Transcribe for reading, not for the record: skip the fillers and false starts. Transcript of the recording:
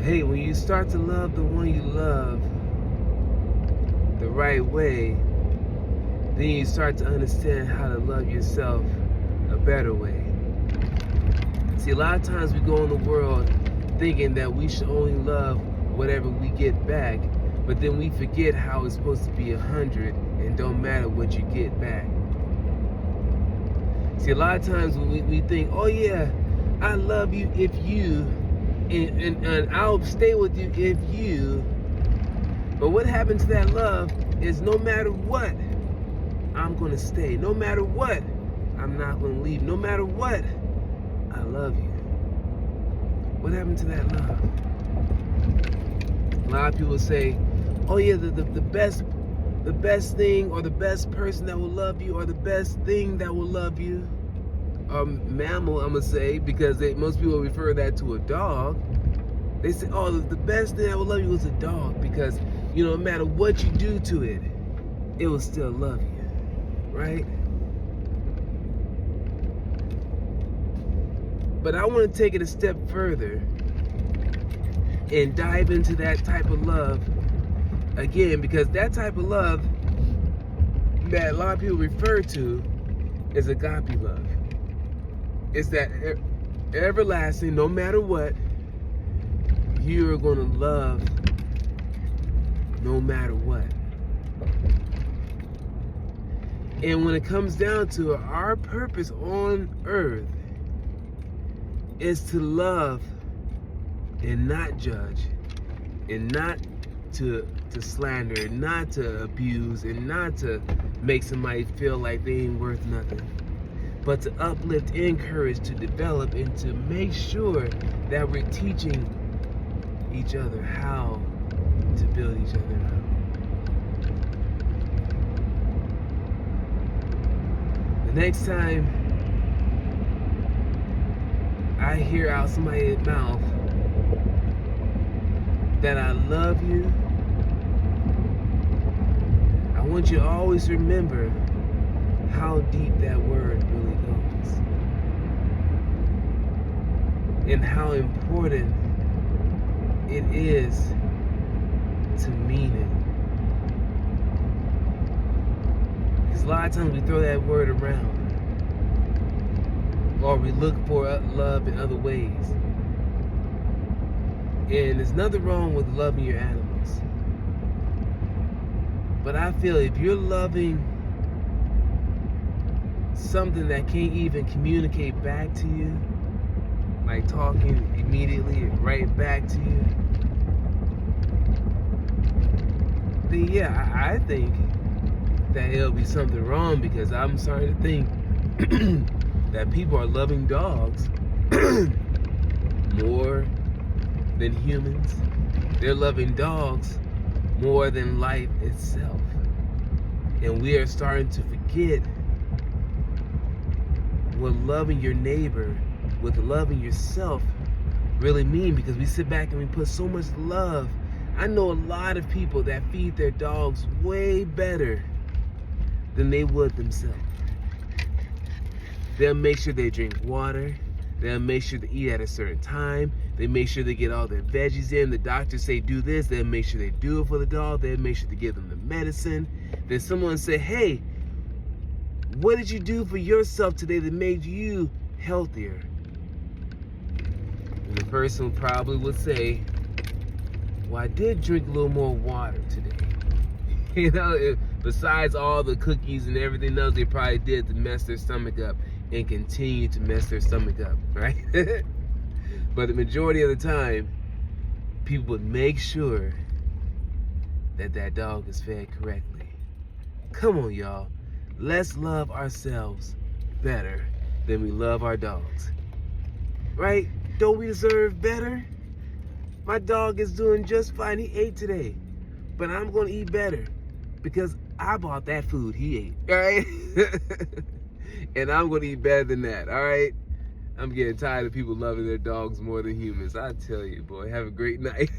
Hey, when you start to love the one you love the right way, then you start to understand how to love yourself a better way. See, a lot of times we go in the world thinking that we should only love whatever we get back, but then we forget how it's supposed to be 100 and don't matter what you get back. See, a lot of times we think, oh yeah, I love you if you, and I'll stay with you if you, but what happens to that love is no matter what, I'm gonna stay. No matter what, I'm not gonna leave. No matter what, I love you. What happened to that love? A lot of people say, oh yeah, the best thing or the best person that will love you or the best thing that will love you, mammal, I'm gonna say, because most people refer that to a dog. They say, oh, the best thing that will love you is a dog because, no matter what you do to it, it will still love you, right? But I want to take it a step further and dive into that type of love again, because that type of love that a lot of people refer to is agape love. It's that everlasting, no matter what, you are going to love no matter what. And when it comes down to it, our purpose on earth is to love and not judge, and not to slander, and not to abuse, and not to make somebody feel like they ain't worth nothing, but to uplift, encourage, to develop, and to make sure that we're teaching each other how to build each other up. The next time I hear out somebody's mouth that I love you, I want you to always remember how deep that word really goes and how important it is to mean it. Because a lot of times we throw that word around, or we look for love in other ways. And there's nothing wrong with loving your animals. But I feel if you're loving something that can't even communicate back to you, like talking immediately right back to you, then yeah, I think that it'll be something wrong, because I'm starting to think that people are loving dogs more than humans. They're loving dogs more than life itself. And we are starting to forget what loving your neighbor, what loving yourself really mean, because we sit back and we put so much love. I know a lot of people that feed their dogs way better than they would themselves. They'll make sure they drink water. They'll make sure to eat at a certain time. They make sure they get all their veggies in. The doctors say do this. They'll make sure they do it for the dog. They'll make sure to give them the medicine. Then someone say, hey, what did you do for yourself today that made you healthier? And the person probably would say, well, I did drink a little more water today. Besides all the cookies and everything else they probably did to mess their stomach up and continue to mess their stomach up, right? But the majority of the time, people would make sure that that dog is fed correctly. Come on, y'all. Let's love ourselves better than we love our dogs. Right? Don't we deserve better? My dog is doing just fine. He ate today. But I'm going to eat better because I bought that food he ate. All right? And I'm going to eat better than that. All right? I'm getting tired of people loving their dogs more than humans. I tell you, boy, have a great night.